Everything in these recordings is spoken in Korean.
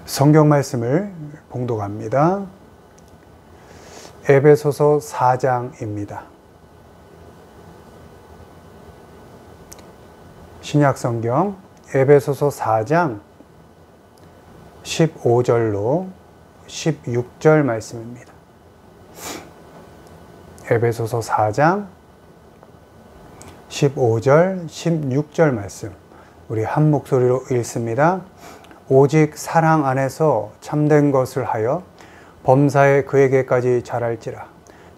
성경 말씀을 봉독합니다. 에베소서 4장입니다. 신약성경 에베소서 4장 15절로 16절 말씀입니다. 에베소서 4장 15절, 16절 말씀 우리 한 목소리로 읽습니다. 오직 사랑 안에서 참된 것을 하여 범사에 그에게까지 자랄지라.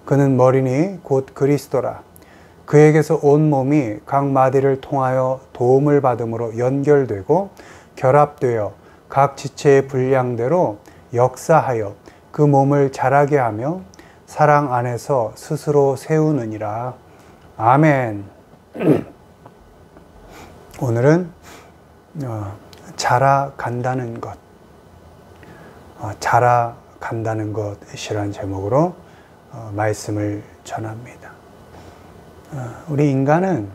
그는 머리니 곧 그리스도라. 그에게서 온 몸이 각 마디를 통하여 도움을 받음으로 연결되고 결합되어 각 지체의 분량대로 역사하여 그 몸을 자라게 하며 사랑 안에서 스스로 세우느니라. 아멘. 오늘은 자라간다는 것, 자라간다는 것이란 제목으로 말씀을 전합니다. 우리 인간은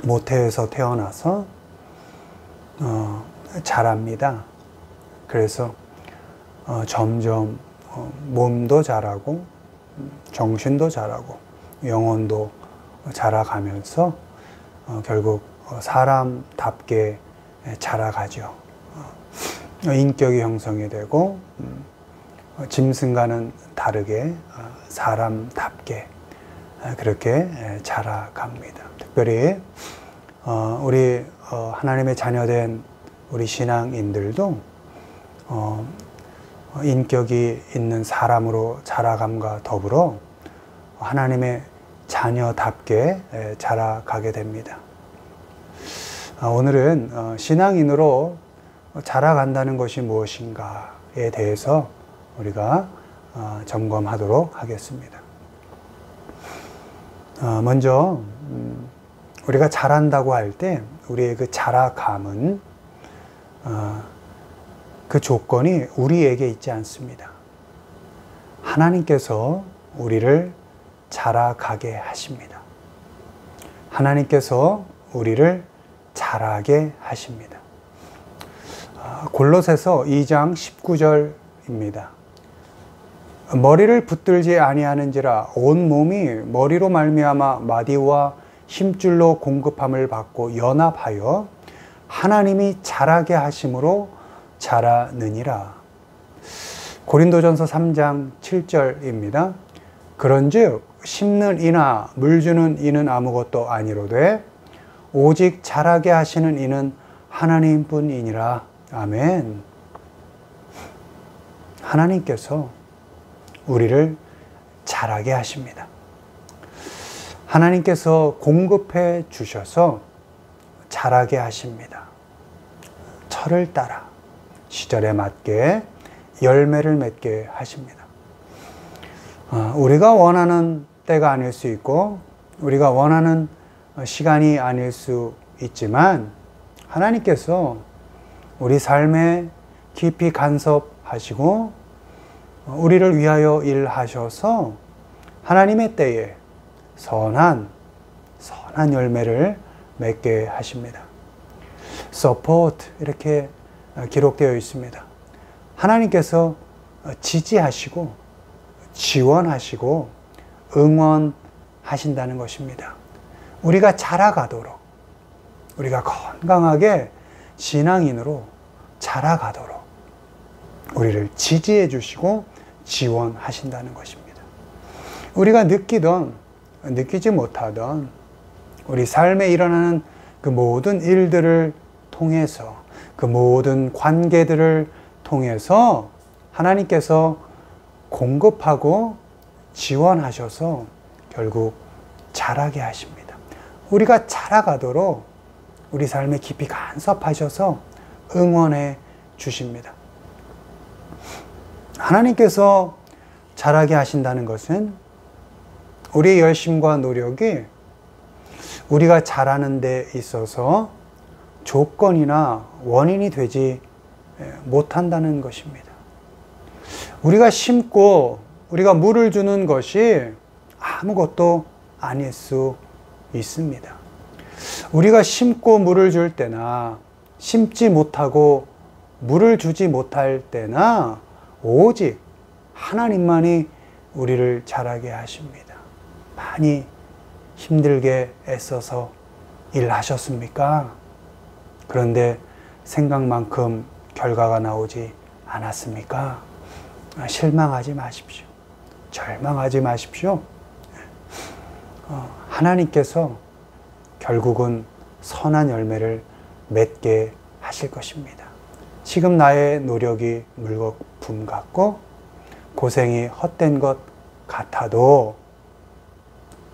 모태에서 태어나서 자랍니다. 그래서 점점 몸도 자라고 정신도 자라고 영혼도 자라가면서 결국 사람답게 자라가죠. 인격이 형성이 되고 짐승과는 다르게 사람답게 그렇게 자라갑니다. 특별히 우리 하나님의 자녀된 우리 신앙인들도 인격이 있는 사람으로 자라감과 더불어 하나님의 자녀답게 자라가게 됩니다. 오늘은 신앙인으로 자라간다는 것이 무엇인가에 대해서 우리가 점검하도록 하겠습니다. 먼저 우리가 자란다고 할 때 우리의 그 자라감은 그 조건이 우리에게 있지 않습니다. 하나님께서 우리를 자라가게 하십니다. 하나님께서 우리를 자라게 하십니다. 골로새서 2장 19절입니다. 머리를 붙들지 아니하는지라 온 몸이 머리로 말미암아 마디와 힘줄로 공급함을 받고 연합하여 하나님이 자라게 하심으로 자라느니라. 고린도전서 3장 7절입니다. 그런즉 심는 이나 물 주는 이는 아무것도 아니로되 오직 자라게 하시는 이는 하나님뿐이니라. 아멘. 하나님께서 우리를 자라게 하십니다. 하나님께서 공급해 주셔서 자라게 하십니다. 철을 따라 시절에 맞게 열매를 맺게 하십니다. 우리가 원하는 때가 아닐 수 있고 우리가 원하는 시간이 아닐 수 있지만 하나님께서 우리 삶에 깊이 간섭하시고 우리를 위하여 일하셔서 하나님의 때에 선한 열매를 맺게 하십니다. support 이렇게 기록되어 있습니다. 하나님께서 지지하시고 지원하시고 응원하신다는 것입니다. 우리가 자라가도록 우리가 건강하게 신앙인으로 자라가도록 우리를 지지해 주시고 지원하신다는 것입니다. 우리가 느끼던 느끼지 못하던 우리 삶에 일어나는 그 모든 일들을 통해서 그 모든 관계들을 통해서 하나님께서 공급하고 지원하셔서 결국 자라게 하십니다. 우리가 자라가도록 우리 삶에 깊이 간섭하셔서 응원해 주십니다. 하나님께서 자라게 하신다는 것은 우리의 열심과 노력이 우리가 자라는 데 있어서 조건이나 원인이 되지 못한다는 것입니다. 우리가 심고 우리가 물을 주는 것이 아무것도 아닐 수 있습니다. 우리가 심고 물을 줄 때나 심지 못하고 물을 주지 못할 때나 오직 하나님만이 우리를 자라게 하십니다. 많이 힘들게 애써서 일하셨습니까? 그런데 생각만큼 결과가 나오지 않았습니까? 실망하지 마십시오. 절망하지 마십시오. 하나님께서 결국은 선한 열매를 맺게 하실 것입니다. 지금 나의 노력이 물거품 같고 고생이 헛된 것 같아도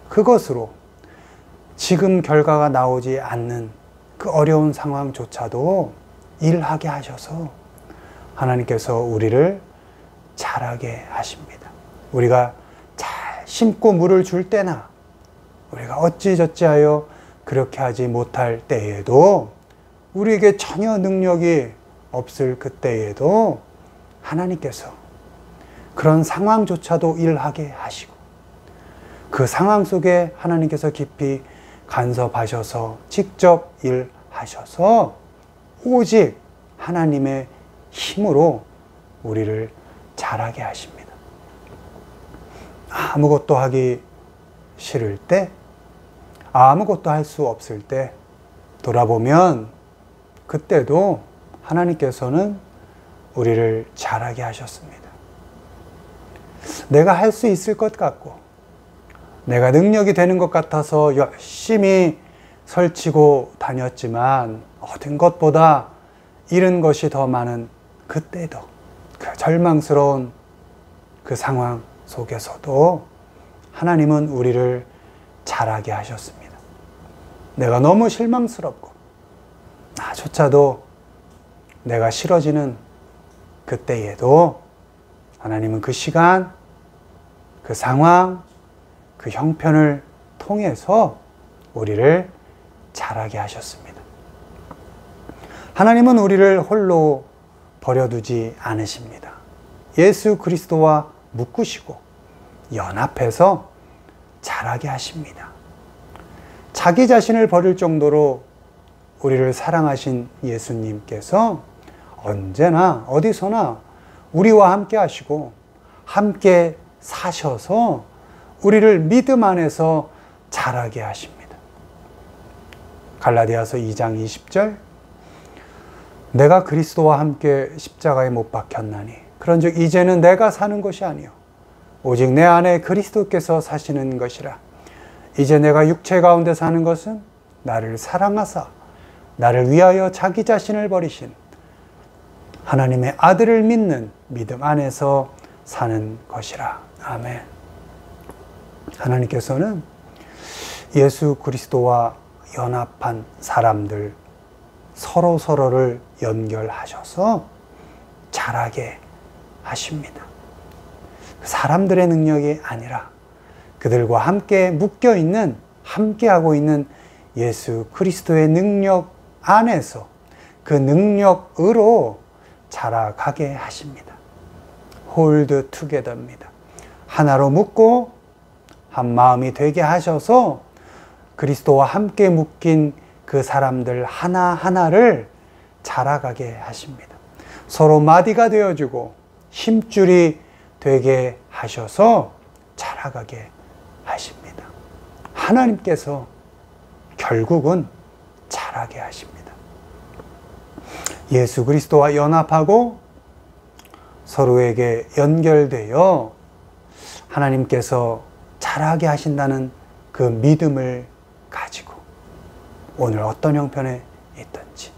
그것으로 지금 결과가 나오지 않는 그 어려운 상황조차도 일하게 하셔서 하나님께서 우리를 자라게 하십니다. 우리가 잘 심고 물을 줄 때나 우리가 어찌저찌하여 그렇게 하지 못할 때에도 우리에게 전혀 능력이 없을 그때에도 하나님께서 그런 상황조차도 일하게 하시고 그 상황 속에 하나님께서 깊이 간섭하셔서 직접 일하셔서 오직 하나님의 힘으로 우리를 자라게 하십니다. 아무것도 하기 싫을 때, 아무것도 할 수 없을 때 돌아보면 그때도 하나님께서는 우리를 자라게 하셨습니다. 내가 할 수 있을 것 같고 내가 능력이 되는 것 같아서 열심히 설치고 다녔지만 얻은 것보다 잃은 것이 더 많은 그때도 그 절망스러운 그 상황 속에서도 하나님은 우리를 자라게 하셨습니다. 내가 너무 실망스럽고 나조차도 내가 싫어지는 그때에도 하나님은 그 시간, 그 상황, 그 형편을 통해서 우리를 자라게 하셨습니다. 하나님은 우리를 홀로 버려두지 않으십니다. 예수 그리스도와 묶으시고 연합해서 자라게 하십니다. 자기 자신을 버릴 정도로 우리를 사랑하신 예수님께서 언제나 어디서나 우리와 함께 하시고 함께 사셔서 우리를 믿음 안에서 자라게 하십니다. 갈라디아서 2장 20절 내가 그리스도와 함께 십자가에 못 박혔나니 그런즉 이제는 내가 사는 것이 아니요 오직 내 안에 그리스도께서 사시는 것이라. 이제 내가 육체 가운데 사는 것은 나를 사랑하사 나를 위하여 자기 자신을 버리신 하나님의 아들을 믿는 믿음 안에서 사는 것이라. 아멘. 하나님께서는 예수 그리스도와 연합한 사람들 서로를 연결하셔서 자라게 하십니다. 사람들의 능력이 아니라 그들과 함께 묶여있는, 함께하고 있는 예수 그리스도의 능력 안에서 그 능력으로 자라가게 하십니다. 홀드 투게더입니다. 하나로 묶고 한 마음이 되게 하셔서 그리스도와 함께 묶인 그 사람들 하나하나를 자라가게 하십니다. 서로 마디가 되어주고 힘줄이 되게 하셔서 자라가게 하십니다. 하나님께서 결국은 자라게 하십니다. 예수 그리스도와 연합하고 서로에게 연결되어 하나님께서 자라게 하신다는 그 믿음을 가지고 오늘 어떤 형편에 있든지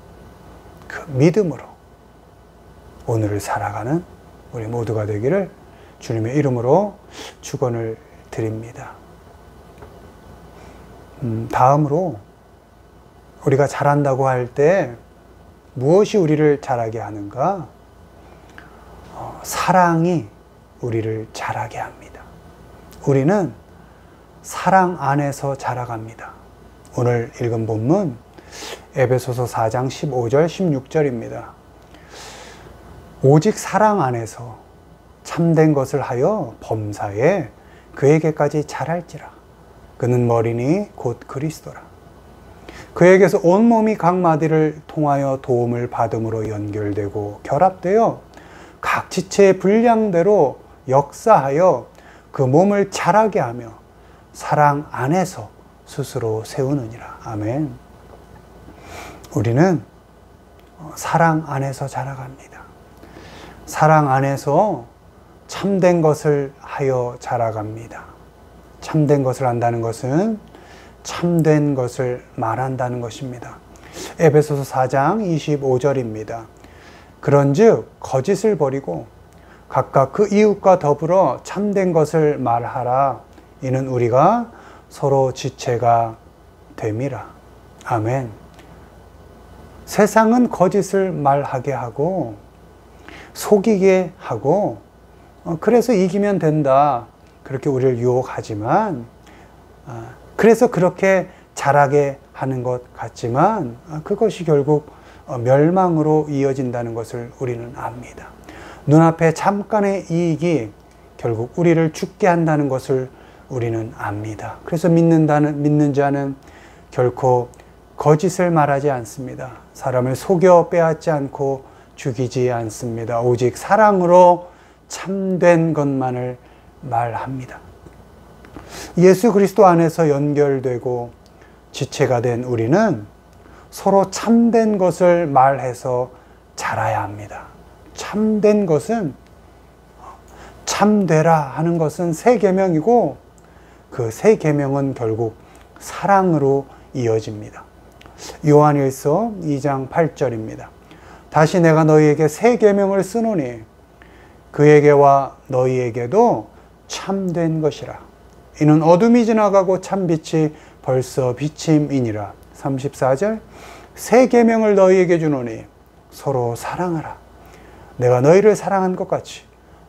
그 믿음으로 오늘을 살아가는 우리 모두가 되기를 주님의 이름으로 축원을 드립니다. 다음으로 우리가 자란다고 할 때 무엇이 우리를 자라게 하는가? 사랑이 우리를 자라게 합니다. 우리는 사랑 안에서 자라갑니다. 오늘 읽은 본문 에베소서 4장 15절 16절입니다. 오직 사랑 안에서 참된 것을 하여 범사에 그에게까지 자랄지라. 그는 머리니 곧 그리스도라. 그에게서 온몸이 각 마디를 통하여 도움을 받음으로 연결되고 결합되어 각 지체의 분량대로 역사하여 그 몸을 자라게 하며 사랑 안에서 스스로 세우느니라. 아멘. 우리는 사랑 안에서 자라갑니다. 사랑 안에서 참된 것을 하여 자라갑니다. 참된 것을 한다는 것은 참된 것을 말한다는 것입니다. 에베소서 4장 25절입니다. 그런즉 거짓을 버리고 각각 그 이웃과 더불어 참된 것을 말하라. 이는 우리가 서로 지체가 됨이라. 아멘. 세상은 거짓을 말하게 하고 속이게 하고 그래서 이기면 된다. 그렇게 우리를 유혹하지만 그래서 그렇게 자라게 하는 것 같지만 그것이 결국 멸망으로 이어진다는 것을 우리는 압니다. 눈앞에 잠깐의 이익이 결국 우리를 죽게 한다는 것을 우리는 압니다. 그래서 믿는 자는 결코 거짓을 말하지 않습니다. 사람을 속여 빼앗지 않고 죽이지 않습니다. 오직 사랑으로 참된 것만을 말합니다. 예수 그리스도 안에서 연결되고 지체가 된 우리는 서로 참된 것을 말해서 자라야 합니다. 참된 것은 참되라 하는 것은 새 계명이고 그 새 계명은 결국 사랑으로 이어집니다. 요한일서 2장 8절입니다. 다시 내가 너희에게 새 계명을 쓰노니 그에게와 너희에게도 참된 것이라. 이는 어둠이 지나가고 참빛이 벌써 비침이니라. 34절 새 계명을 너희에게 주노니 서로 사랑하라. 내가 너희를 사랑한 것 같이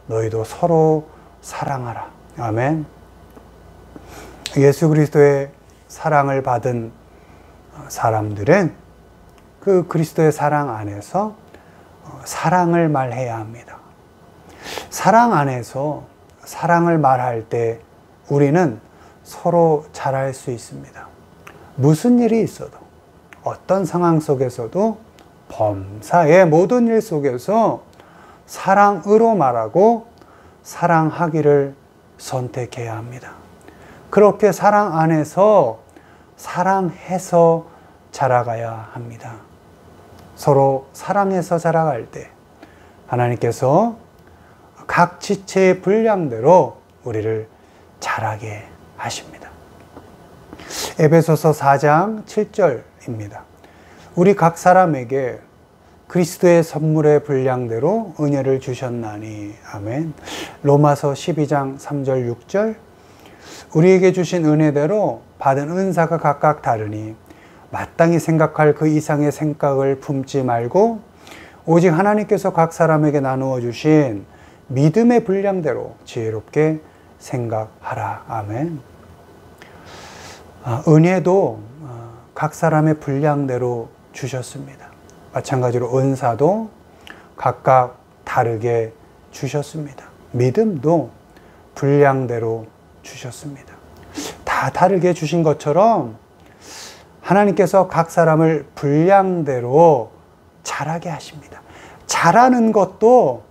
너희도 서로 사랑하라. 아멘. 예수 그리스도의 사랑을 받은 사람들은 그 그리스도의 사랑 안에서 사랑을 말해야 합니다. 사랑 안에서 사랑을 말할 때 우리는 서로 잘할 수 있습니다. 무슨 일이 있어도 어떤 상황 속에서도 범사의 모든 일 속에서 사랑으로 말하고 사랑하기를 선택해야 합니다. 그렇게 사랑 안에서 사랑해서 자라가야 합니다. 서로 사랑해서 자라갈 때 하나님께서 각 지체의 분량대로 우리를 자라게 하십니다. 에베소서 4장 7절입니다. 우리 각 사람에게 그리스도의 선물의 분량대로 은혜를 주셨나니. 아멘. 로마서 12장 3절 6절 우리에게 주신 은혜대로 받은 은사가 각각 다르니 마땅히 생각할 그 이상의 생각을 품지 말고 오직 하나님께서 각 사람에게 나누어 주신 믿음의 분량대로 지혜롭게 생각하라. 아멘. 은혜도 각 사람의 분량대로 주셨습니다. 마찬가지로 은사도 각각 다르게 주셨습니다. 믿음도 분량대로 주셨습니다. 다 다르게 주신 것처럼 하나님께서 각 사람을 분량대로 자라게 하십니다. 자라는 것도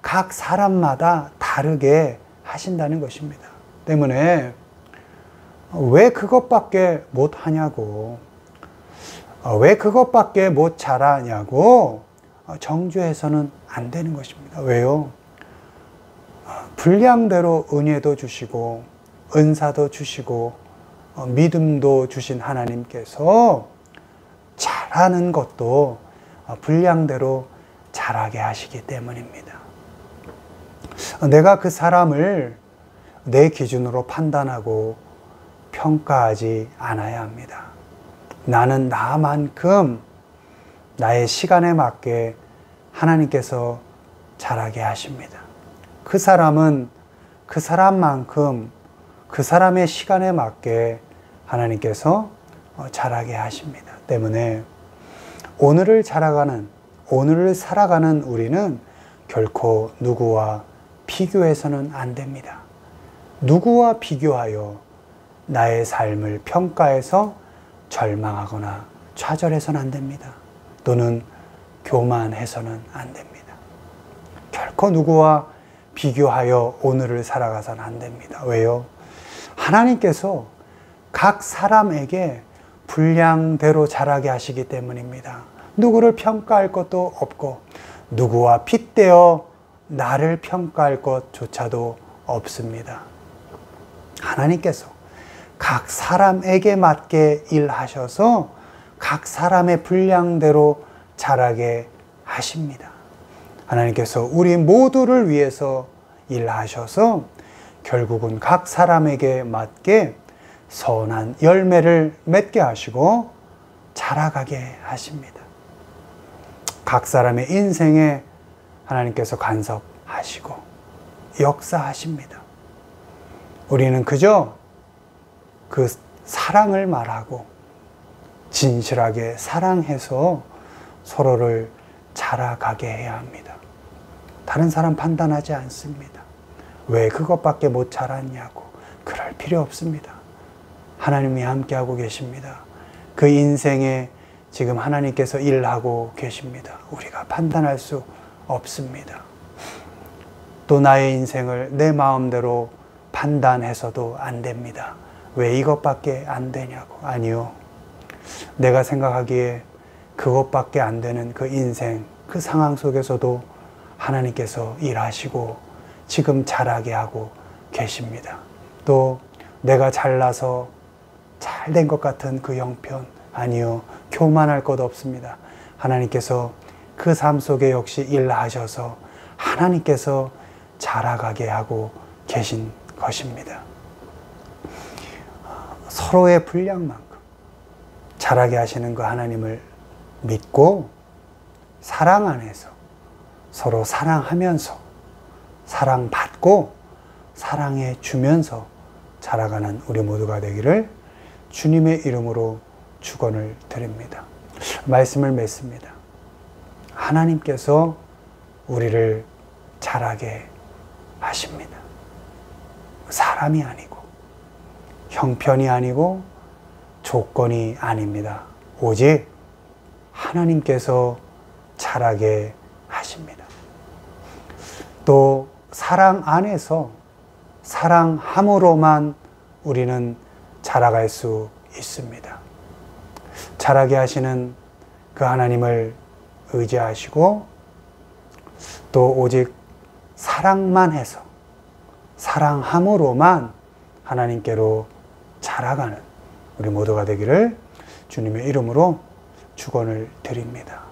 각 사람마다 다르게 하신다는 것입니다. 때문에 왜 그것밖에 못하냐고, 왜 그것밖에 못 자라냐고 정죄해서는 안 되는 것입니다. 왜요? 분량대로 은혜도 주시고 은사도 주시고 믿음도 주신 하나님께서 잘하는 것도 분량대로 잘하게 하시기 때문입니다. 내가 그 사람을 내 기준으로 판단하고 평가하지 않아야 합니다. 나는 나만큼 나의 시간에 맞게 하나님께서 잘하게 하십니다. 그 사람은 그 사람만큼 그 사람의 시간에 맞게 하나님께서 잘하게 하십니다. 때문에 오늘을 살아가는 우리는 결코 누구와 비교해서는 안 됩니다. 누구와 비교하여 나의 삶을 평가해서 절망하거나 좌절해서는 안 됩니다. 또는 교만해서는 안 됩니다. 결코 누구와 비교하여 오늘을 살아가서는 안 됩니다. 왜요? 하나님께서 각 사람에게 분량대로 자라게 하시기 때문입니다. 누구를 평가할 것도 없고 누구와 빗대어 나를 평가할 것조차도 없습니다. 하나님께서 각 사람에게 맞게 일하셔서 각 사람의 분량대로 자라게 하십니다. 하나님께서 우리 모두를 위해서 일하셔서 결국은 각 사람에게 맞게 선한 열매를 맺게 하시고 자라가게 하십니다. 각 사람의 인생에 하나님께서 간섭하시고 역사하십니다. 우리는 그저 그 사랑을 말하고 진실하게 사랑해서 서로를 자라가게 해야 합니다. 다른 사람 판단하지 않습니다. 왜 그것밖에 못 자랐냐고. 그럴 필요 없습니다. 하나님이 함께하고 계십니다. 그 인생에 지금 하나님께서 일하고 계십니다. 우리가 판단할 수 없습니다. 또 나의 인생을 내 마음대로 판단해서도 안 됩니다. 왜 이것밖에 안 되냐고. 아니요. 내가 생각하기에 그것밖에 안 되는 그 인생, 그 상황 속에서도 하나님께서 일하시고 지금 자라게 하고 계십니다. 또 내가 잘나서 잘 된 것 같은 그 형편, 아니요. 교만할 것 없습니다. 하나님께서 그 삶 속에 역시 일하셔서 하나님께서 자라가게 하고 계신 것입니다. 서로의 분량만큼 자라게 하시는 그 하나님을 믿고 사랑 안에서 서로 사랑하면서 사랑받고 사랑해 주면서 자라가는 우리 모두가 되기를 주님의 이름으로 축원을 드립니다. 말씀을 맺습니다. 하나님께서 우리를 자라게 하십니다. 사람이 아니고 형편이 아니고 조건이 아닙니다. 오직 하나님께서 자라게 하십니다. 또 사랑 안에서 사랑함으로만 우리는 자라갈 수 있습니다. 자라게 하시는 그 하나님을 의지하시고 또 오직 사랑만 해서 사랑함으로만 하나님께로 자라가는 우리 모두가 되기를 주님의 이름으로 축원을 드립니다.